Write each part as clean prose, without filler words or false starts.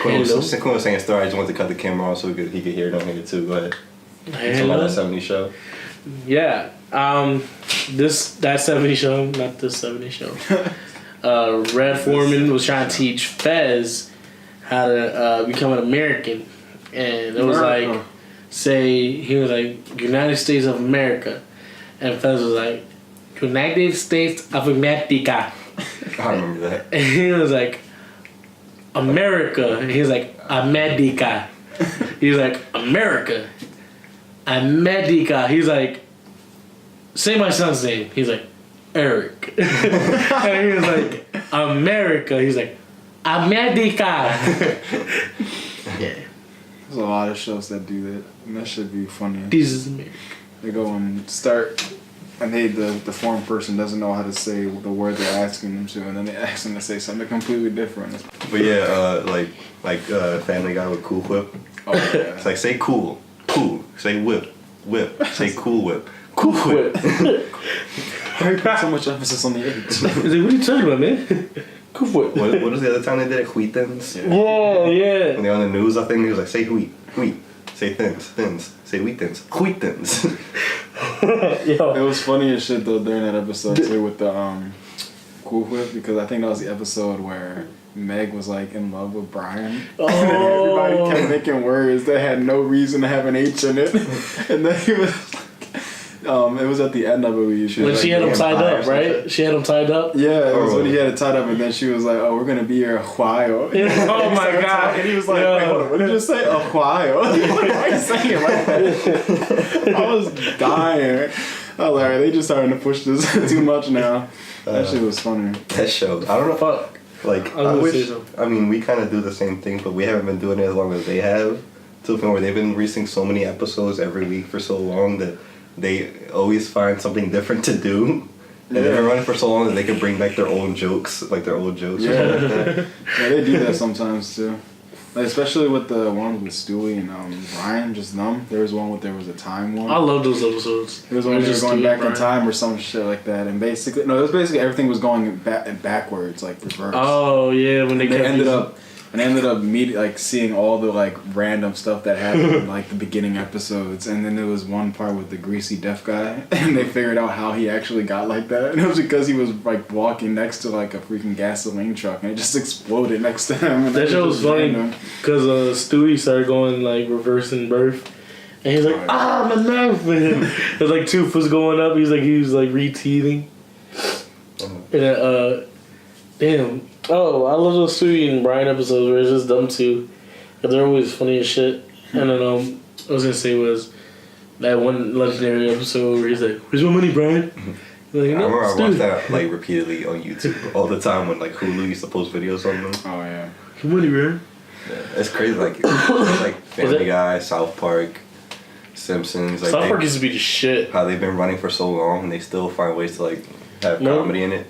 Quinn was saying a story. I just wanted to cut the camera off so he could hear it on here too. Go ahead. Talking about that 70s show. Yeah. That 70s show, not this 70s show. Red Foreman was trying to teach Fez how to become an American. And it was like, he was like, United States of America. And Fez was like, United States of America. I remember that. And he was like, America. And he was like, America. He was like, America. America. He's like, say my son's name. He's like, Eric. And he was like, America. He's like, America. Yeah. There's a lot of shows that do that. And that should be funny. This is America. They go and start, and the foreign person doesn't know how to say the word they're asking them to, and then they ask them to say something completely different. But yeah, like Family Guy with Cool Whip. Oh, yeah. It's like, say cool. Say whip. Say cool whip. Cool whip. Why you put so much emphasis on the H? He's like, what are you talking about, man? Cool whip. What was the other time they did it? Wheat thins? Yeah. When they're on the news, I think he was like, say wheat. Say thins. Say wheat thins. Wheat thins. It was funny as shit though during that episode too with the Cool Whip, because I think that was the episode where Meg was like in love with Brian. Oh. And then everybody kept making words that had no reason to have an H in it. And then he was like, it was at the end, I believe. When she had him tied up, right? She had him tied up? Yeah, it was when he had it tied up, and then she was like, oh, we're going to be here a while. Oh my God. And he was like, wait, hold on, what did you just say? A while? Why are you saying it like that? I was dying. I was like, they just starting to push this too much now. That shit was funny. That show. I don't know. Fuck. Like, I wish. I mean, we kind of do the same thing, but we haven't been doing it as long as they have. To the point where they've been releasing so many episodes every week for so long that they always find something different to do. And they've been running for so long that they can bring back their own jokes, like their old jokes. Yeah, yeah, they do that sometimes too. Like, especially with the ones with Stewie and Ryan, just them. There was one with there was a time one. I love those episodes. There was one where they were going back in time or some shit like that, and basically it was basically everything was going backwards, like reverse. Oh yeah, when they ended up seeing all the like random stuff that happened in like the beginning episodes, and then there was one part with the greasy deaf guy, and they figured out how he actually got like that, and it was because he was like walking next to like a freaking gasoline truck, and it just exploded next to him. And that show was funny because Stewie started going like reversing birth, and he's like, my mouth, man. There's like tooth was going up. He was like re-teething, and damn. Oh, I love those Stewie and Brian episodes where it's just them two. Because they're always funny as shit. And then, I was going to say was that one legendary episode where he's like, where's my money, Brian? Like, I remember I watched that like repeatedly on YouTube all the time when like Hulu used to post videos on them. Oh, yeah. Your money, Brian? Yeah, it's crazy. Like Family Guy, South Park, Simpsons. Like, South Park used to be the shit. How they've been running for so long and they still find ways to like have comedy in it.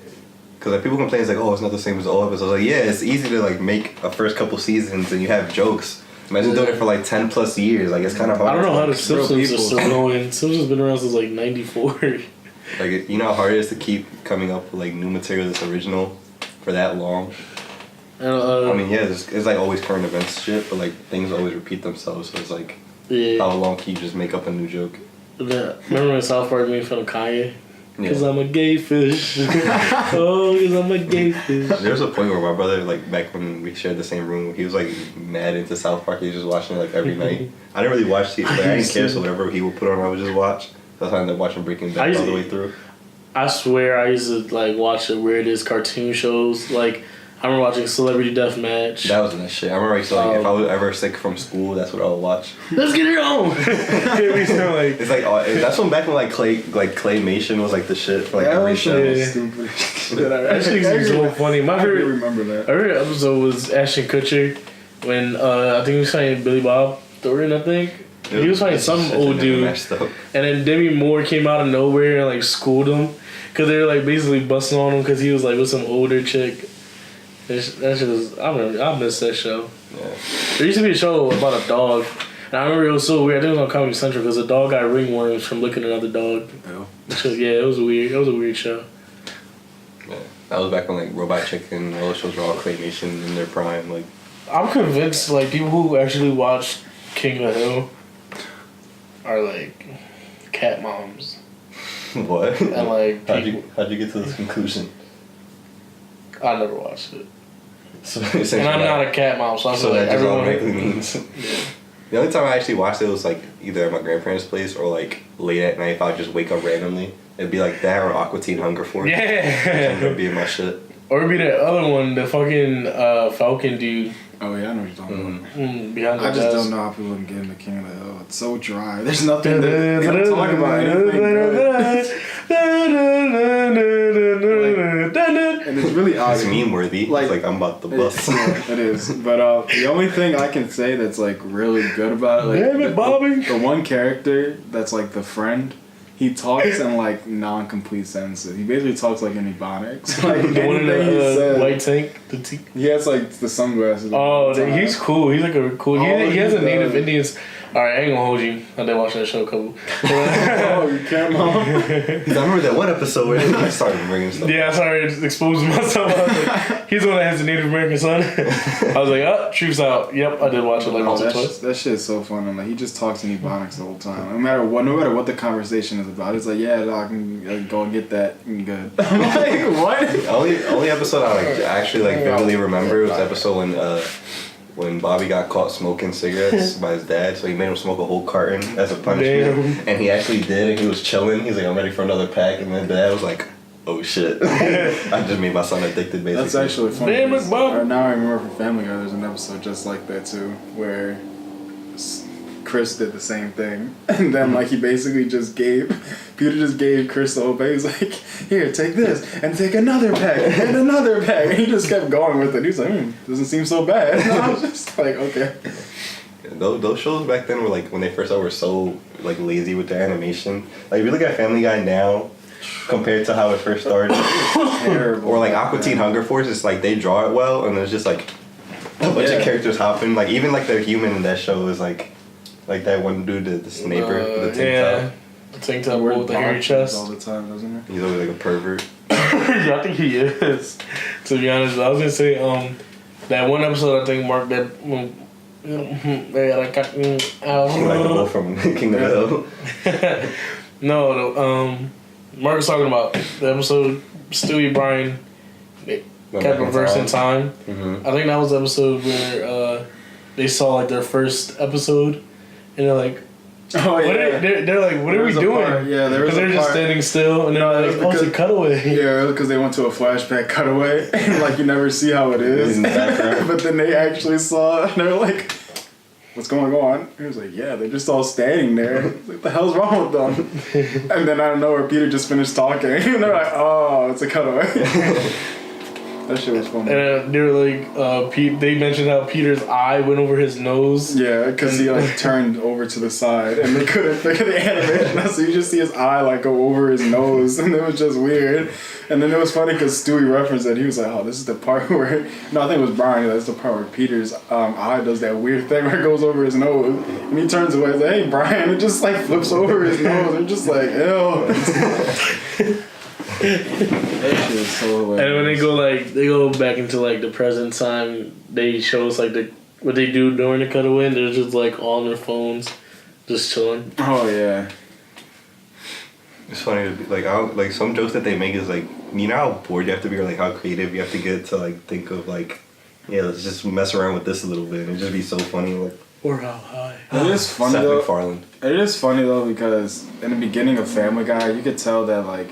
Because like people complain, it's like, oh, it's not the same as all episodes. Like, yeah, it's easy to like make a first couple seasons and you have jokes. Imagine doing it for like 10 plus years. Like, it's kind of hard. I don't know how the Simpsons are still going. Simpsons been around since like 94. Like, you know how hard it is to keep coming up with like new material that's original for that long. I mean, yeah, it's like always current events shit, but like things always repeat themselves. So it's like, how long can you just make up a new joke? Yeah. Remember when South Park made fun of Kanye? Because I'm a gay fish. Oh, because I'm a gay fish. There was a point where my brother, like, back when we shared the same room, he was, like, mad into South Park. He was just watching it, like, every night. I didn't really watch it, but I didn't care, so whatever he would put on, I would just watch. That's why I ended up watching Breaking Bad all the way through. I swear I used to, like, watch the weirdest cartoon shows. Like, I remember watching Celebrity Deathmatch. That was the shit. I remember, like, if I was ever sick from school, that's what I would watch. Let's get it on! It's like, that's when back when, like, Claymation was, like, the shit for, like, every show. Yeah. Stupid. That shit was so funny. My favorite episode was Ashton Kutcher when, I think he was fighting Billy Bob Thornton, I think. He was fighting some old dude. And then Demi Moore came out of nowhere and, like, schooled him. Because they were, like, basically busting on him because he was, like, with some older chick. That shit was... I miss that show. Yeah. There used to be a show about a dog. And I remember it was so weird. I think it was on Comedy Central because the dog got ringworms from licking another dog. Oh. It was weird. It was a weird show. Yeah. That was back when, like, Robot Chicken and all those shows were all claymation in their prime. Like, I'm convinced like people who actually watch King of the Hill are like cat moms. What? And like how'd you get to this conclusion? I never watched it. So, and I'm not a cat mom, so I feel like that just everyone automatically means. Yeah. The only time I actually watched it was like either at my grandparents' place or like late at night if I would just wake up randomly. It'd be like that or Aqua Teen Hunger Force. Yeah. That'd be my shit. Or it'd be that other one, the fucking Falcon dude. Oh yeah, I know what you're talking about. Behind the I just desk. don't know how people can get into King of the Hill. It's so dry. There's nothing that they don't talk about anything good. And it's really odd. It's meme worthy. Like, it's like I'm about to bust. It is. But the only thing I can say that's like really good about it, like Damn it, Bobby. the one character that's like the friend, he talks in like non-complete sentences. He basically talks like in Ebonics. Like The one in anything he the says. white tank. He has like the sunglasses. Oh, he's cool. He's like a cool. He has a he native does. Indians. All right, I ain't gonna hold you. I did watch that show a couple. Oh, you can't, mom. I remember that one episode where I started bringing stuff. Yeah, I started exposing myself. I was like, he's the one that has a Native American son. I was like, oh, truth's out. Yep, I did watch it like once or twice. That shit's so fun. And like he just talks in Ebonics the whole time. No matter what the conversation is about. It's like, yeah, I can go and get that. I'm good. I'm like, what? Only episode I like actually like vividly remember was the episode when Bobby got caught smoking cigarettes by his dad, so he made him smoke a whole carton as a punishment. Damn. And he actually did, and he was chilling. He's like, I'm ready for another pack. And then dad was like, oh shit. I just made my son addicted, basically. That's actually funny. Damn it, Bob. Now I remember from Family Guy, there's an episode just like that too, where Chris did the same thing. And then like he basically Peter just gave Chris the whole bag. He's like, here, take this, and take another pack, and another pack. And he just kept going with it. He was like, doesn't seem so bad. And I was just like, okay. Those shows back then were like, when they first out, were so like lazy with their animation. Like if you look at Family Guy now, compared to how it first started, Terrible. or like Aqua Teen Hunger Force, it's like they draw it well, and there's just like a bunch of characters hopping. Like even like the human in that show is like that one dude, this neighbor, the tank top. The tank top with the hairy chest. all the time, doesn't he? He's always like a pervert. Yeah, I think he is. To be honest, I was gonna say that one episode I think Mark that. Like the wolf from King of the Hill. No, Mark was talking about the episode Stewie Brian kept reversing time. Mm-hmm. I think that was the episode where they saw like their first episode, and they're like, "Oh yeah." They're like, "What are we doing?" Yeah, because they're just standing still, and they're like, "Oh, it's a cutaway." Yeah, because they went to a flashback cutaway, and like you never see how it is. In the background. But then they actually saw it, and they're like, what's going on? He was like, yeah, they're just all standing there. What the hell's wrong with them? And then out of nowhere, Peter just finished talking. And they're like, oh, it's a cutaway. That shit was funny. And they were like, they mentioned how Peter's eye went over his nose. Yeah, because he like turned over to the side and they couldn't figure the animation. So you just see his eye like go over his nose, and it was just weird. And then it was funny because Stewie referenced it. He was like, oh, this is the part where, no, I think it was Brian. That's the part where Peter's eye does that weird thing where it goes over his nose. And he turns away and says, hey, Brian. It just like flips over his nose. They're just like, ew. That shit is so hilarious. And when they go back into like the present time, they show us like what they do during the cutaway, and they're just like on their phones, just chilling. Oh yeah. It's funny to be like some jokes that they make is like, you know how bored you have to be, or like how creative you have to get to like think of like, yeah, let's just mess around with this a little bit and just be so funny. Like, Or how high. It is funny Seth though. MacFarlane. It is funny though because in the beginning of Family Guy, you could tell that like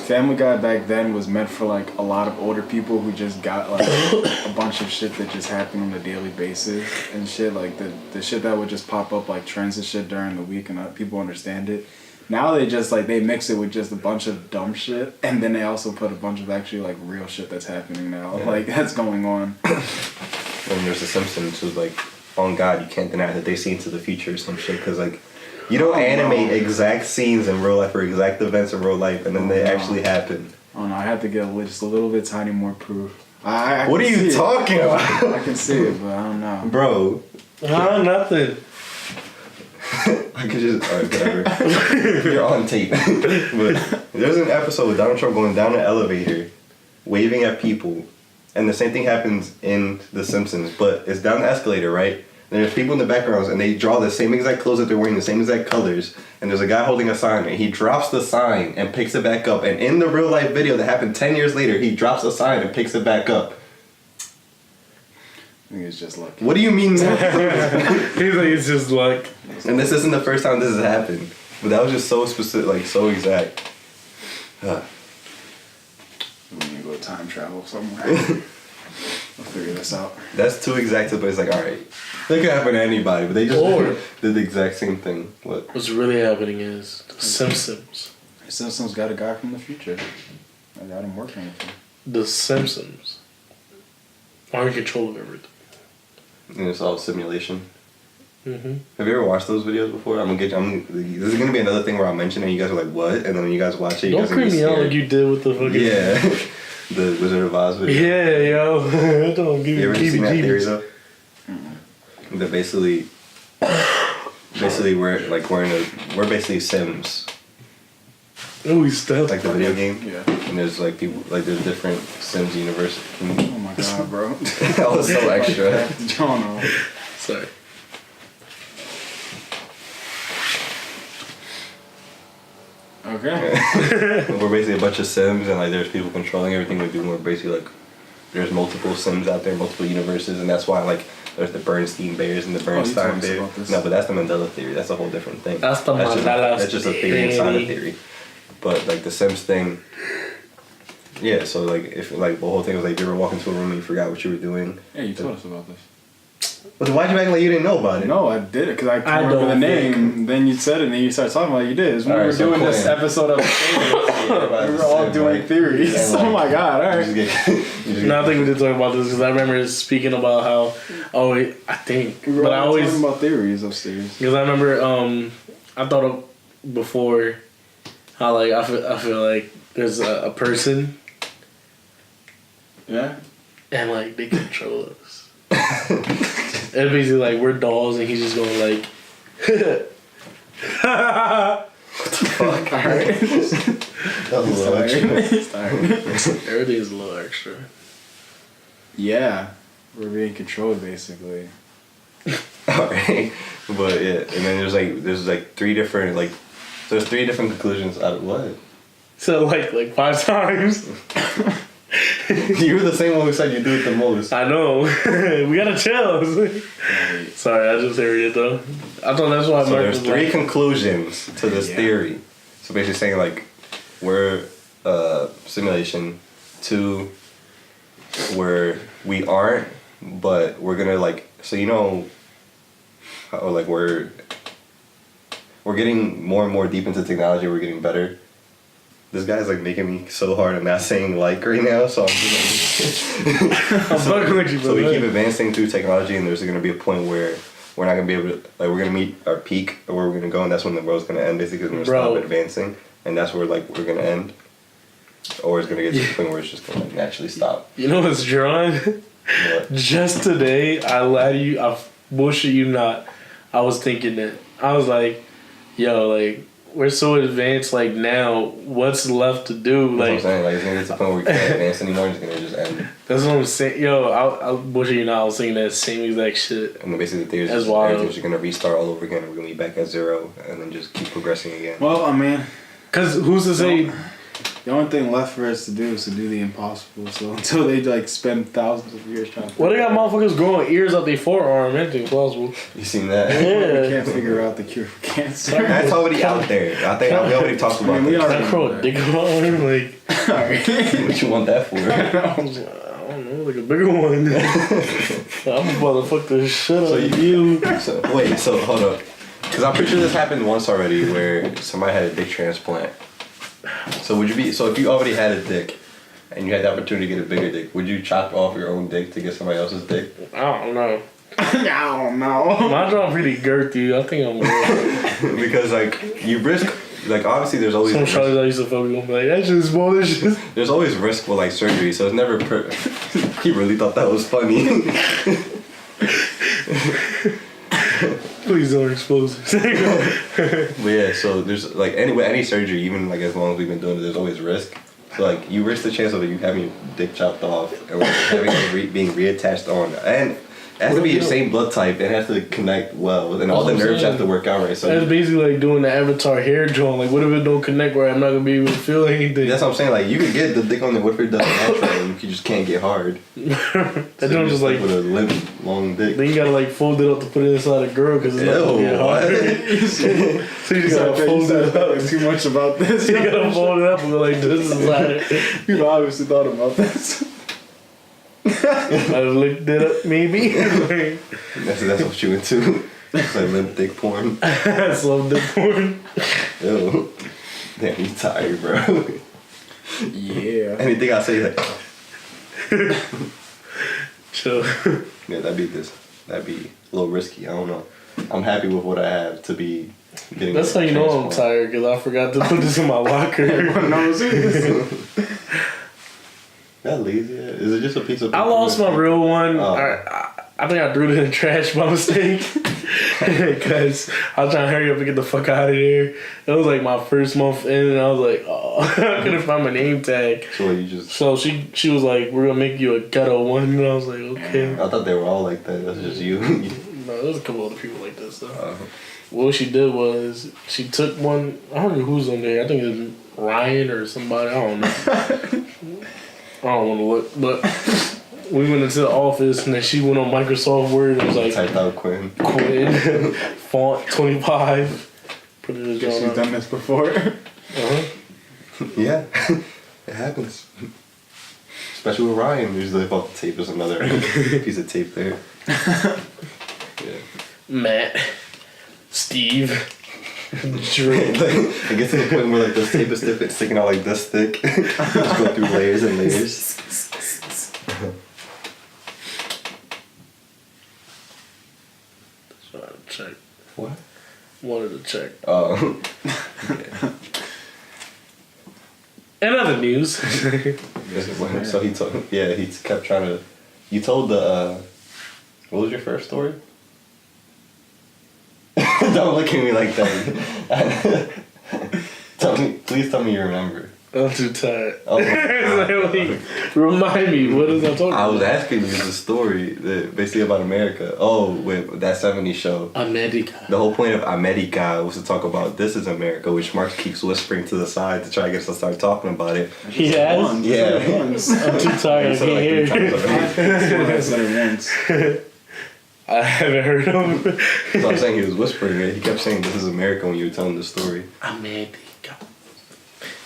Family Guy back then was meant for like a lot of older people who just got like a bunch of shit that just happened on a daily basis and shit, like the shit that would just pop up like trends and shit during the week and people understand it. Now they just like they mix it with just a bunch of dumb shit, and then they also put a bunch of actually like real shit that's happening now, like that's going on. And there's The Simpsons who's like, on God, you can't deny that they see into the future or some shit, because like, you don't animate exact scenes in real life or exact events in real life, and then they actually happen. Oh no, I have to get just a little bit tiny more proof. I What are you talking about? I can see it, but I don't know. Bro. Nothing. I could just, alright, whatever. You're on tape. But there's an episode with Donald Trump going down an elevator, waving at people, And the same thing happens in The Simpsons, but it's down the escalator, right? And there's people in the backgrounds, and they draw the same exact clothes that they're wearing, the same exact colors. And there's a guy holding a sign, and he drops the sign and picks it back up. And in the real life video that happened 10 years later, he drops the sign and picks it back up. I think it's just luck. What do you mean? He's like, it's just luck. And this isn't the first time this has happened. But that was just so specific, like so exact. We need to go time travel somewhere. We'll figure this out. That's too exact, but it's like, alright. That could happen to anybody, but they just did the exact same thing. What? What's really happening is The Simpsons. The Simpsons got a guy from the future. I got him working with him. The Simpsons are in control of everything. And it's all simulation. Mm-hmm. Have you ever watched those videos before? This is gonna be another thing where I'll mention it and you guys are like, what? And then when you guys watch it, you Don't guys are gonna creep be me out scared. like you did with the fucking... Yeah. The Wizard of Oz video. Yeah, yo. Don't give You me ever seen that theory heebie-jeebies. though? That basically we're basically Sims. Oh, he's stealth. Like the video game. Yeah. And there's like people, like there's different Sims universe. Oh my god, bro. That was so extra. John off. Sorry. Okay. We're basically a bunch of Sims, and like there's people controlling everything we do. And we're basically like there's multiple Sims out there, multiple universes, and that's why like there's the Bernstein Bears and the Bernstein told us Bears. about this. No, but that's the Mandela theory. That's a whole different thing. That's the just, Mandela That's just a theory inside a theory. theory. But like the Sims thing. Yeah, so like if like the whole thing was like you ever walk into a room and you forgot what you were doing. Yeah, you told us about this. But why'd you act like you didn't know about it? No, I did it because I I can't remember the don't name. Then you said it, and then you started talking about it. You did. It's when All we right, were so doing this Quinn. episode of we were all doing theories. And, like, Oh my god! All You just right. get, you just No, I think we did talk about this because I remember speaking about how. Oh, I think, We were but I all always talking about theories upstairs. because I remember I thought of before how like I feel like there's a person Yeah. and like they control us. And basically like we're dolls and he's just going like. fuck. All right. That was a little extra. Everything's a little extra. Yeah, we're being controlled basically. Alright. But yeah, and then there's like three different conclusions out of what? So like 5 times. You were the same one who said you do it the most. I know. We gotta chill. Sorry, I just heard it though. I thought that's why So Mark there's was three like, conclusions to this Yeah. theory. So basically saying like we're simulation. 2, where we aren't, but we're gonna like so you know how like we're getting more and more deep into technology. We're getting better. This guy's like making me so hard. I'm not saying like right now, so I'm just I'm fucking with you, so we bro. keep advancing through technology, and there's gonna be a point where we're not gonna be able to like we're gonna meet our peak or where we're gonna go, and that's when the world's gonna end basically because we're gonna Bro. stop advancing, and that's where like we're gonna end, or it's gonna get to the point where it's just gonna like naturally stop. You know what's drawn? You know what? Just today, I lie to you, I bullshit you not. I was thinking that. I was like, yo, like, we're so advanced, like, now, what's left to do? That's what I'm Like, saying. Like it's gonna get to the point where we can't advance anymore. It's gonna just end. that's what I'm saying. Yo, I'll bullshit you not. I was thinking that same exact shit. And then basically the theory is That's just wild. everything's just gonna restart all over again. We're gonna be back at 0, and then just keep progressing again. Well, I mean, Because who's to say... the only thing left for us to do is to do the impossible. So until they like spend thousands of years trying to. Well, they got motherfuckers growing ears out their forearm. Anything's possible. You seen that? We Yeah. can't figure out the cure for cancer. That's already out there. I think we already talked about I mean, we that. already- Can I grow a dick on my arm? Like, Alright. What you want that for? I don't know, like a bigger one. I'm about to fuck the shit out of you. So hold up. Because I'm pretty sure this happened once already where somebody had a dick transplant. So would you be, so if you already had a dick and you had the opportunity to get a bigger dick, would you chop off your own dick to get somebody else's dick? I don't know. I don't know. My jaw pretty girthy. I think I'm good. Because like you risk, like obviously there's always Some shorties I used to fuck with gonna be like, that shit's small as shit. there's always risk with like surgery, so it's never. He really thought that was funny. Please don't expose it. But yeah, so there's like any surgery, even like as long as we've been doing it, there's always risk. So like you risk the chance of you having your dick chopped off and having it being reattached on, and it has to be your same blood type. It has to connect well, and all the nerves have to work out right. So that's basically like doing the Avatar hair drawing. Like, what if it don't connect right? I'm not gonna be able to feel anything. that's what I'm saying. Like, you could get the dick on there. What if it doesn't natural? You just can't get hard. That so joint just like with a limp, long dick. Then you gotta like fold it up to put it inside a girl because it's not gonna get hard. So you just gotta fold it up. Too much about this. You gotta fold it up and go like this inside it. You obviously thought about this. I looked it up, maybe. That's what you into. It's like limp dick porn. Slow dick porn. Ew. Damn, you tired, bro. Yeah. Anything I say like. Chill. Yeah, that'd be a little risky. I don't know. I'm happy with what I have to be getting. That's how you know I'm tired because I forgot to put this in my locker. That lazy? Is it just a piece of paper? I lost my real one. Oh. I think I threw it in the trash by mistake because I was trying to hurry up and get the fuck out of there. It was like my first month in, and I was like, oh, I couldn't find my name tag. So you just. So she was like, we're gonna make you a ghetto one, and I was like, okay. I thought they were all like that. That's just you. No, there's a couple other people like this though. What she did was she took one. I don't know who's on there. I think it was Ryan or somebody. I don't know. I don't want to look, but we went into the office and then she went on Microsoft Word and was like, typed out Quinn, font 25. Put it as she's done this before. Yeah, it happens. Especially with Ryan, usually if off the tape is another piece of tape there. Yeah. Matt, Steve, Drake. It gets to the point where like this tape is sticking out like this thick. Just go through layers and layers. Trying to check. What? Wanted to check. Oh. In other news. So he told. Yeah, he kept trying to. You told the. What was your first story? Don't look at me like that. Please tell me you remember. I'm too tired. Oh my God. Remind me, what is I talking about? I was asking you the story that basically about America. Oh, with that 70s show. America. The whole point of America was to talk about This Is America, which Mark keeps whispering to the side to try to get us to start talking about it. He has? Yeah. I'm too tired. I can't hear it. I haven't heard him. So I'm saying he was whispering it. He kept saying This Is America when you were telling the story. America.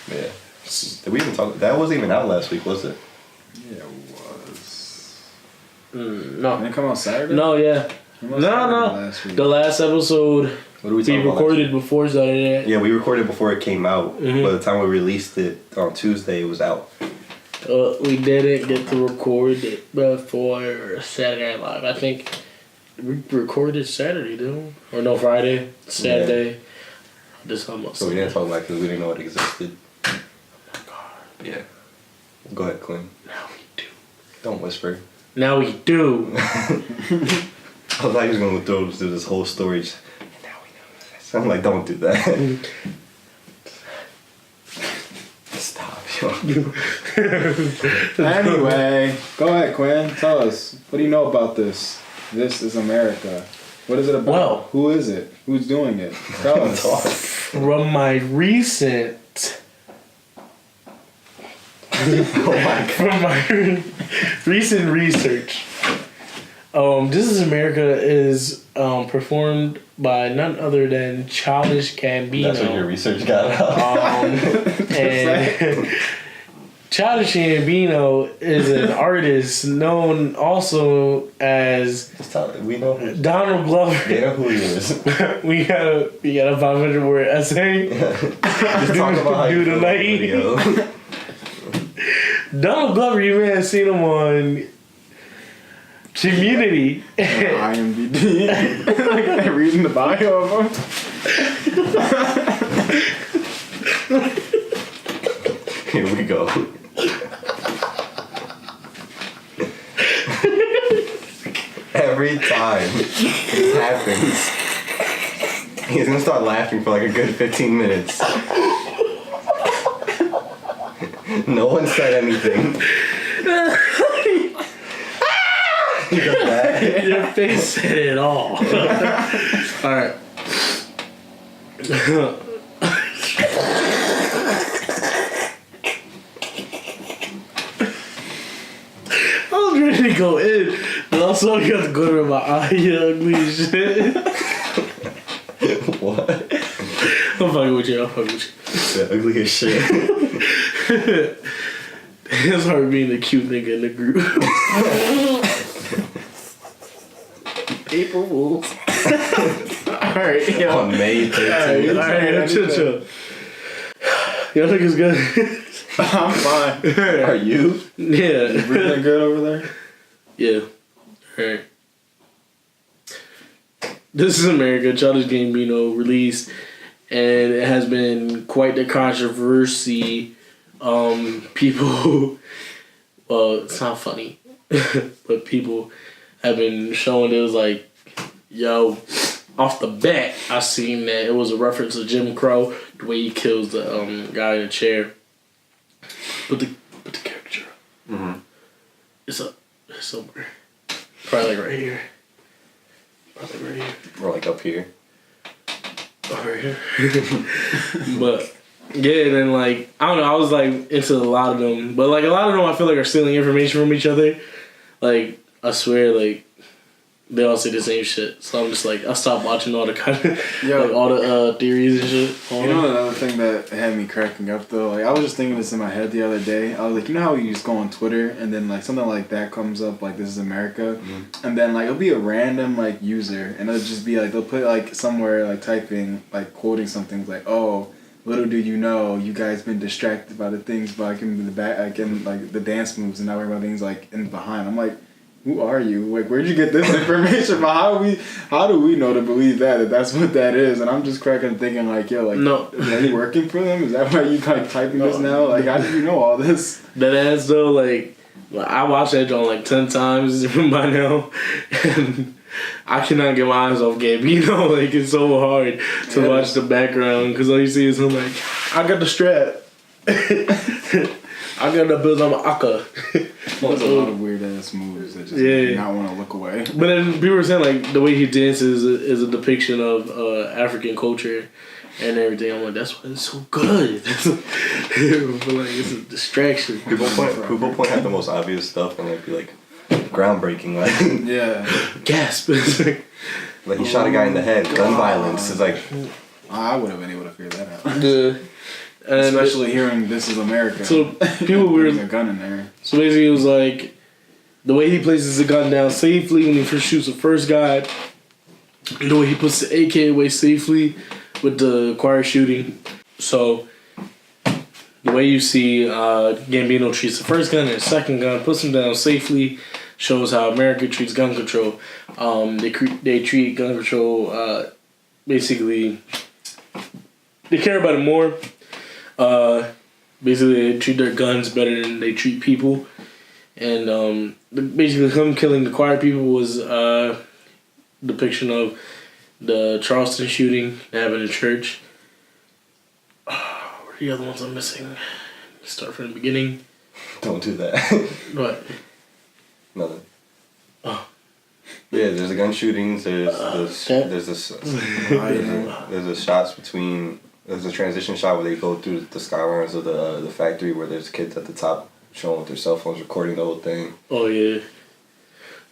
Yeah. Did we even talk? That wasn't even out last week, was it? Yeah, it was. No. Didn't it come out Saturday? No, yeah. No. The last episode What did we talk about recorded before Saturday. Yeah, we recorded before it came out. Mm-hmm. By the time we released it on Tuesday, it was out. We didn't get to record it before Saturday Night Live. I think we recorded Saturday, didn't we? Or no, Friday. Saturday. Yeah. This almost. So we didn't talk about it because we didn't know it existed. Oh my God. Yeah. Go ahead, Clint. Now we do. Don't whisper. Now we do. I thought he was going to throw through this whole story. And now we know this. I'm like, don't do that. Stop, yo. Anyway, go ahead, Quinn. Tell us. What do you know about this? This Is America. What is it about? Well, who is it? Who's doing it? Tell us. From my recent... From my recent research, This Is America is performed by none other than Childish Gambino. That's what your research got out. And Childish Gambino is an artist known also as We know who. Donald Glover. They know who he is. we got a 500-word essay. Just talk about how you feel about the video. Donald Glover, you may have seen him on Community. IMDb. Reading the bio of him. Here we go. Every time this happens, he's gonna start laughing for like a good 15 minutes. No one said anything. Your face said it all. Alright. I was ready to go in, but also you got to go to my eye, you ugly as shit. What? I'm fucking with you. The ugliest shit. It's hard being the cute nigga in the group. April Fools. Alright, yo. On May 13th. Alright, chill. Y'all think it's good? I'm fine. Are you? Yeah. You breathing good over there? Yeah. Alright. This is America. Childish Gambino released, and it has been quite the controversy. People, well, it's not funny, but people have been showing it was like, yo, off the bat, I seen that it was a reference to Jim Crow, the way he kills the guy in the chair. Put the caricature up. Mm-hmm. It's up. It's somewhere. Probably like right here. Probably right here. Or like up here. Over here. But yeah, and then like I don't know, I was like into a lot of them. But like a lot of them I feel like are stealing information from each other. Like I swear like they all say the same shit. So I'm just like I stopped watching all the kind of like all the theories and shit. You know another thing that had me cracking up though? Like I was just thinking this in my head the other day. I was like, you know how you just go on Twitter and then like something like that comes up, like This Is America, and then like it'll be a random like user and it'll just be like they'll put like somewhere like typing like quoting something like, oh, little do you know, you guys been distracted by the things like in the back, like in like the dance moves and not worrying about things like in behind. I'm like, who are you? Like, where'd you get this information? But how do we know to believe that that's what that is? And I'm just cracking thinking like, yo, like, no. Are you working for them? Is that why you like typing this now? Like, how do you know all this? That ass though, like I watched that joint like 10 times by now, and I cannot get my eyes off Gambino. Like it's so hard to watch the background because all you see is him like, I got the strap. I got the bills on my akka. There's a lot of weird ass moves that just make you not want to look away. But then people were saying like the way he dances is a depiction of African culture and everything. I'm like, that's why it's so good. But like it's a distraction. People point out the most obvious stuff and it'd be like groundbreaking. Like gasp. Like he shot a guy in the head. Gun violence is like. I would have been able to figure that out. And especially hearing This Is America. So people were a gun in there. So basically, it was like the way he places the gun down safely when he first shoots the first guy, and the way he puts the AK away safely with the choir shooting. So the way you see Gambino treats the first gun and the second gun, puts him down safely, shows how America treats gun control. They treat gun control basically. They care about it more. Basically, they treat their guns better than they treat people, and basically, him killing the choir people was depiction of the Charleston shooting that happened in church. What are the other ones I'm missing? Start from the beginning. Don't do that. What? Nothing. Oh. Yeah, there's the gun shootings. There's a shots between. There's a transition shot where they go through the skylines of the factory where there's kids at the top showing with their cell phones recording the whole thing. Oh yeah.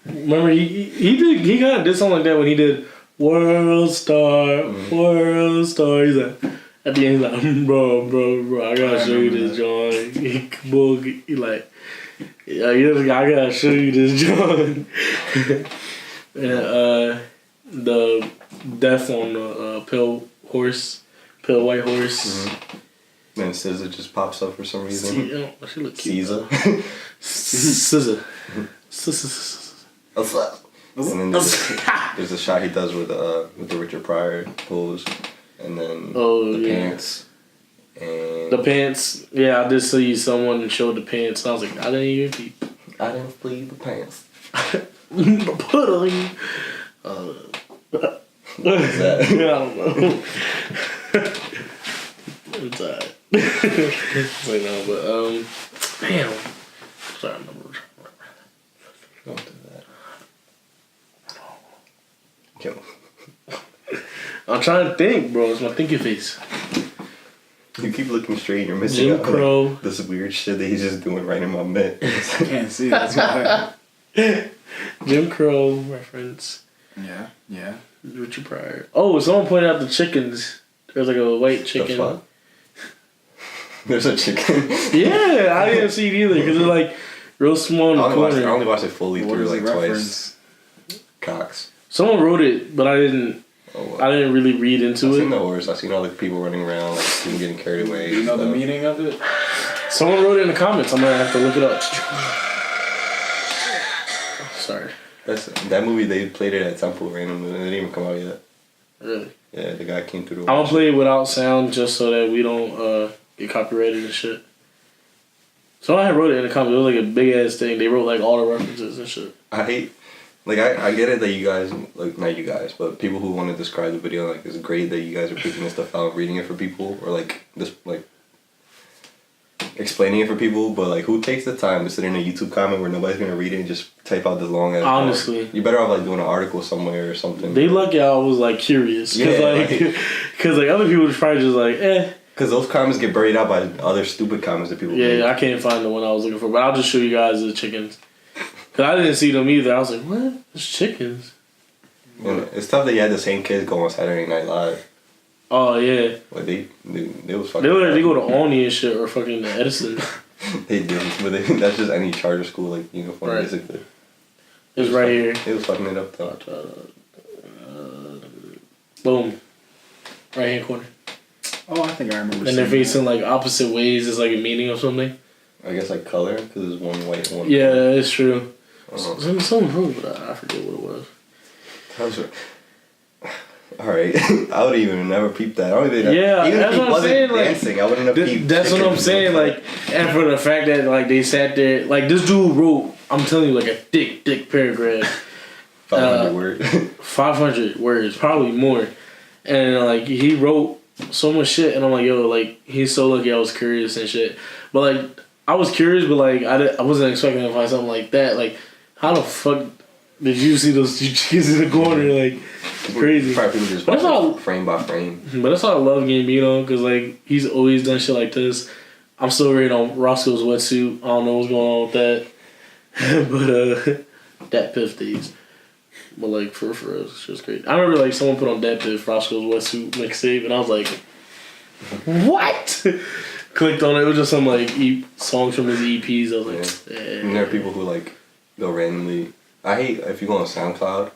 Remember he kind of did something like that when he did World Star. He's like at the end he's like bro, I gotta show you this joint. He like yeah, I gotta show you this joint. And the death on the pale white horse. Mm-hmm. Then SZA just pops up for some reason. She look cute. SZA. And then there's a shot he does with the Richard Pryor pose, and then the pants. And the pants. Yeah, I did see someone showed the pants. And I was like, I didn't even peep. I didn't believe the pants. Put on you. What is that? I don't know. It's alright. Wait, no, but damn. Sorry, I'm not. Don't do that. Yo. I'm trying to think, bro. It's my thinking face. You keep looking straight and you're missing Jim out. Crow. Like, this weird shit that he's just doing right in my mid. I can't see. That's why. Jim Crow reference. Yeah. Richard Pryor. Oh, someone pointed out the chickens. There's like a white chicken. The fuck? There's a chicken. Yeah, I didn't see it either because they're like real small in the corner. I only watched it fully What through is like the twice. reference? Cox. Someone wrote it, but I didn't. Oh, well. I didn't really read into I've it. seen the horse. I've seen all the people running around, like people getting carried away. Do you know the stuff. meaning of it? Someone wrote it in the comments. I'm gonna have to look it up. Sorry. That movie, they played it at Temple randomly. It didn't even come out yet. Really? Yeah, the guy came through the I'm gonna play it without sound just so that we don't get copyrighted and shit. Someone had wrote it in the comments. It was like a big ass thing. They wrote like all the references and shit. I get it that you guys, like, not you guys, but people who want to describe the video, like, it's great that you guys are picking this stuff out, reading it for people, or like this, like, explaining it for people. But like, who takes the time to sit in a YouTube comment where nobody's gonna read it and just type out this long ass? Honestly, you're better off like doing an article somewhere or something. they lucky I was like curious, cause like other people was probably just like Because those comments get buried out by other stupid comments that people. Yeah, make. I can't find the one I was looking for, but I'll just show you guys the chickens. Cause I didn't see them either. I was like, what? It's chickens. And it's tough that you had the same kids go on Saturday Night Live. Oh yeah. Like they was fucking. They go to Olney and shit or fucking Edison. They do, but that's just any charter school like uniform Right. basically. It's right here. They was fucking it up though. Boom. Right hand corner. Oh, I think I remember. And they're seeing facing like opposite ways. It's like a meaning of something. I guess like color because there's one white one. Yeah, it's true. Uh-huh. Someone wrote, but I forget what it was. All right, I would even never peep that. I don't even. Yeah, even that's if he what I'm wasn't saying. Like, dancing, I wouldn't have peeped. that's what I'm saying. Like, and for the fact that like they sat there, like this dude wrote, I'm telling you, like a thick paragraph. 500 words. 500 words, probably more. And like he wrote so much shit, and I'm like, yo, like he's so lucky I was curious and shit. But like I was curious, but like I wasn't expecting to find something like that. Like how the fuck did you see those two chickens in the corner? Like it's crazy. Probably people just But that's watch all- it frame by frame. But that's why I love Gambino, because like he's always done shit like this. I'm still reading on Roscoe's wetsuit. I don't know what's going on with that. But Dat Piff days. But like for us, it's just great. I remember like someone put on Dat Piff Roscoe's wetsuit mixtape, and I was like, what? Clicked on it. It was just some like songs from his EPs. I was like, And there are people who like go randomly. I hate if you go on SoundCloud,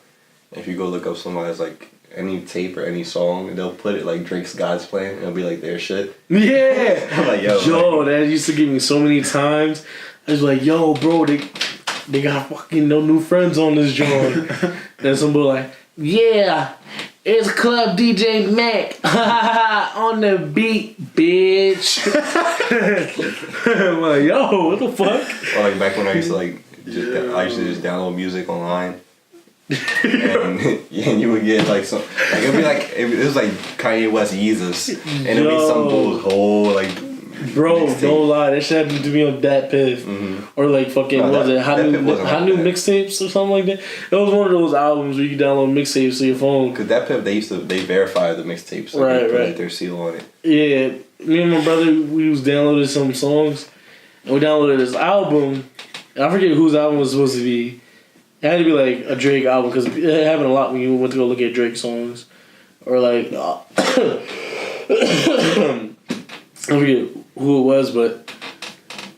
if you go look up somebody's like any tape or any song, they'll put it like Drake's God's playing, and it'll be like their shit. Yeah. I'm like, yo, That used to give me so many times. I was like, yo, bro, they got fucking no new friends on this joint. Then somebody like, yeah, it's Club DJ Mac on the beat, bitch. I'm like, yo, what the fuck? or like back when I used to like, I used to just download music online. And you would get like some, like it'd be like it was like Kanye West Yeezus, and it'd be some bull's whole like. Bro, mixtape. don't lie. That shit happened to me on Dat Piff. Or like fucking, No, what was it? Hot Dat Piff wasn't New like that. Mixtapes or something like that? It was one of those albums where you can download mixtapes to your phone. Cause that Pip, they verify the mixtapes, like Right, they put right. their seal on it. Yeah, me and my brother, we was downloading some songs, and we downloaded this album. And I forget whose album it was supposed to be. It had to be like a Drake album because it happened a lot when you went to go look at Drake songs, or like I forget who it was, but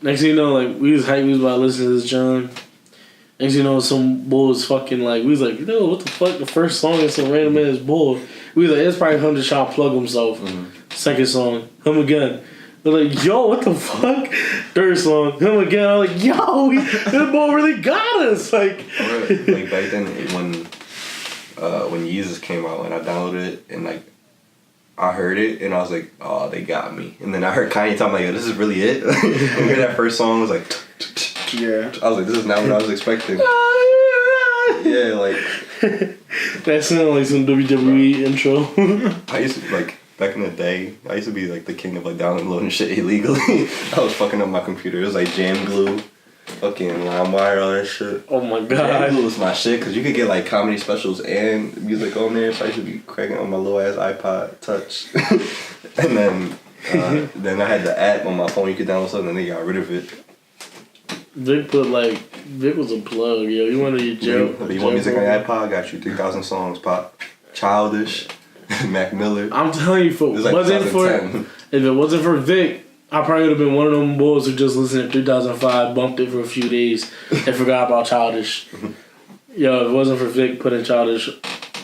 next thing you know, like we was hyped, we was about to listen to this John. Next thing you know, some bull was fucking like, we was like, yo, what the fuck? The first song is some random ass bull. We was like, it's probably him just trying to plug himself. Second song, him again. They're like, yo, what the fuck? Third song, him again. I'm like, yo, this boy really got us. Like Back then when Yeezus came out and I downloaded it and like I heard it and I was like, oh, they got me. And then I heard Kanye talking like, yo, this is really it. I heard that first song was like, Yeah. I was like, this is not what I was expecting. Yeah, like that sounded like some WWE intro. I used to like back in the day, I used to be like the king of like downloading shit illegally. I was fucking up my computer. It was like Jam Glue, fucking LimeWire, all that shit. Oh my god. Jam Glue was my shit because you could get like comedy specials and music on there. So I used to be cracking on my little ass iPod Touch. And then I had the app on my phone. You could download something, and they got rid of it. Vic was a plug, yo. You want to eat Joe? You want music on your iPod? Got you 3,000 songs, pop. Childish, Mac Miller. I'm telling you, if it wasn't for Vic, I probably would have been one of them boys who just listened to 3005, bumped it for a few days, and forgot about Childish. Yo, if it wasn't for Vic putting Childish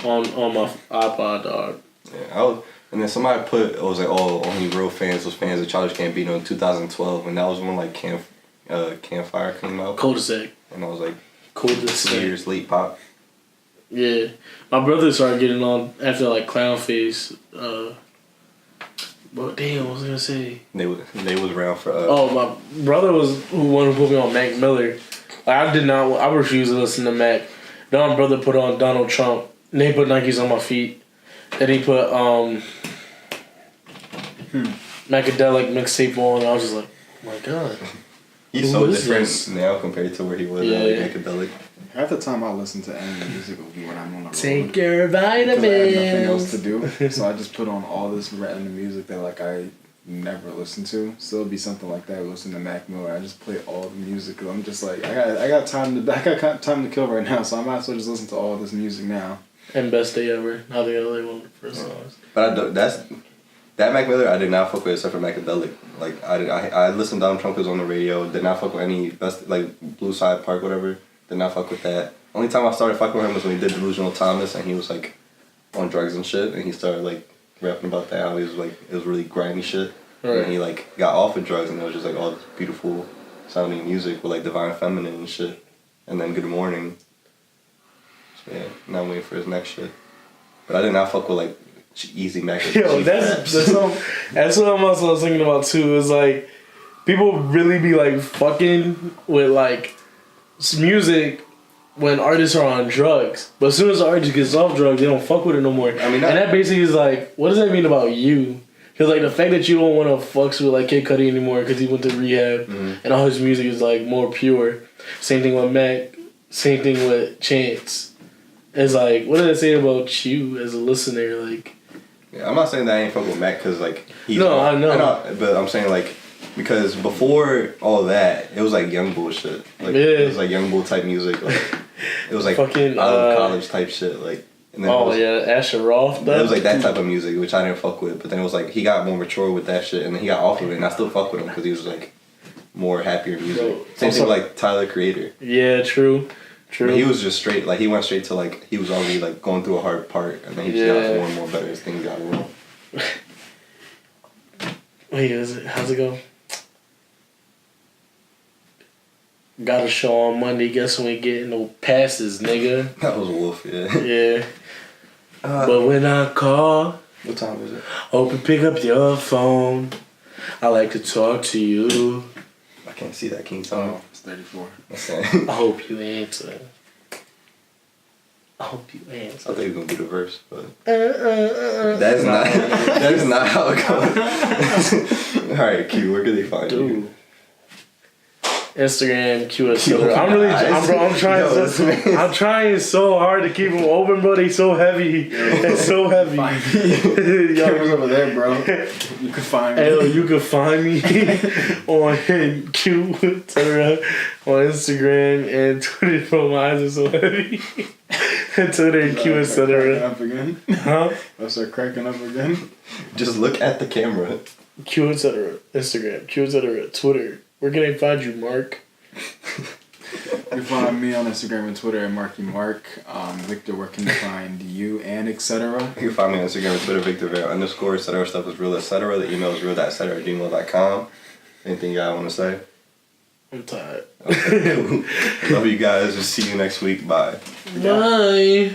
on my iPod, dog. Yeah, and then somebody it was like, oh, only real fans was fans of Childish Gambino in 2012, and that was when like Campfire came out. Cul-de-sac. And I was like, Cul-de-sac. 2 years late pop. Yeah, my brother started getting on after like Clown Face. But damn, what was I gonna say? They was around for. My brother was one who put me on Mac Miller. Like, I refused to listen to Mac. Then my brother put on Donald Trump. And they put Nikes on my feet. Then he put Macadelic mixtape on, and I was just like, oh my god. He's so different now compared to where he was at Macadelic. Half the time I listen to any music will be when I'm on the road. Take your vitamins. Because I have nothing else to do. So I just put on all this random music that like I never listen to. So it'll be something like that. Listen to Mac Miller. I just play all the music because I'm just like I got time to kill right now. So I might as well just listen to all this music now. And Best Day Ever. I think I like one of the first songs. But that Mac Miller I did not fuck with except for Macadelic. Like I listened to Donald Trump was on the radio. Did not fuck with any best like Blue Side Park whatever. Did not fuck with that. Only time I started fucking with him was when he did Delusional Thomas and he was like on drugs and shit and he started like rapping about that how he was like it was really grimy shit. Right. And he like got off of drugs and it was just like all this beautiful sounding music with like Divine Feminine and shit. And then Good Morning. So yeah, now I'm waiting for his next shit. But I did not fuck with like Easy Mac. Yo, that's what I'm also thinking about too. Is like people really be like fucking with like music when artists are on drugs, but as soon as the artist gets off drugs, they don't fuck with it no more. I mean, and that basically is like, what does that mean about you? Because like the fact that you don't want to fucks with like Kid Cudi anymore because he went to rehab and all his music is like more pure. Same thing with Mac. Same thing with Chance. It's like, what does that say about you as a listener? Like, yeah, I'm not saying that I ain't fuck with Mac because like I know, but I'm saying like. Because before all that, it was like young bull shit. Like it was like young bull type music. Like it was like fucking out of college type shit. Like and then Asher Roth. It was like that type of music, which I didn't fuck with. But then it was like he got more mature with that shit, and then he got off of it, and I still fuck with him because he was like more happier music. Same thing with like Tyler Creator. Yeah, true. I mean, he was just straight. Like he went straight to like he was already like going through a hard part, and then he just got more and more better as things got along. Wait, how's it go? Got a show on Monday. Guess when we get no passes, nigga. That was Wolf, yeah. Yeah. But when I call, what time is it? Hope you pick up your phone. I like to talk to you. I can't see that. Can you tell me? It's 34. I hope you answer. I hope you answer. I thought you were gonna do the verse, but that's not how it goes. All right, Q. Where can they find you? Instagram, QS. I'm trying so hard to keep them open, bro. They so heavy. It's so heavy. Camera's over there, bro. You can find me. Hey, you can find me on Q, etc. on Instagram and Twitter. Bro, my eyes are so heavy. Twitter and Q, etc. Up again? Huh? I'll start cracking up again. Just look at the camera. Q, etc. Instagram, Q, etc. Twitter. Where can I find you, Mark? You can find me on Instagram and Twitter at Marky Mark. Victor, where can you find you and etc.? You can find me on Instagram and Twitter, Victor_, etc. Stuff is real, etc. The email is real.etc@gmail.com. Anything you guys want to say? I'm tired. Okay, cool. Love you guys. Just see you next week. Bye. Bye.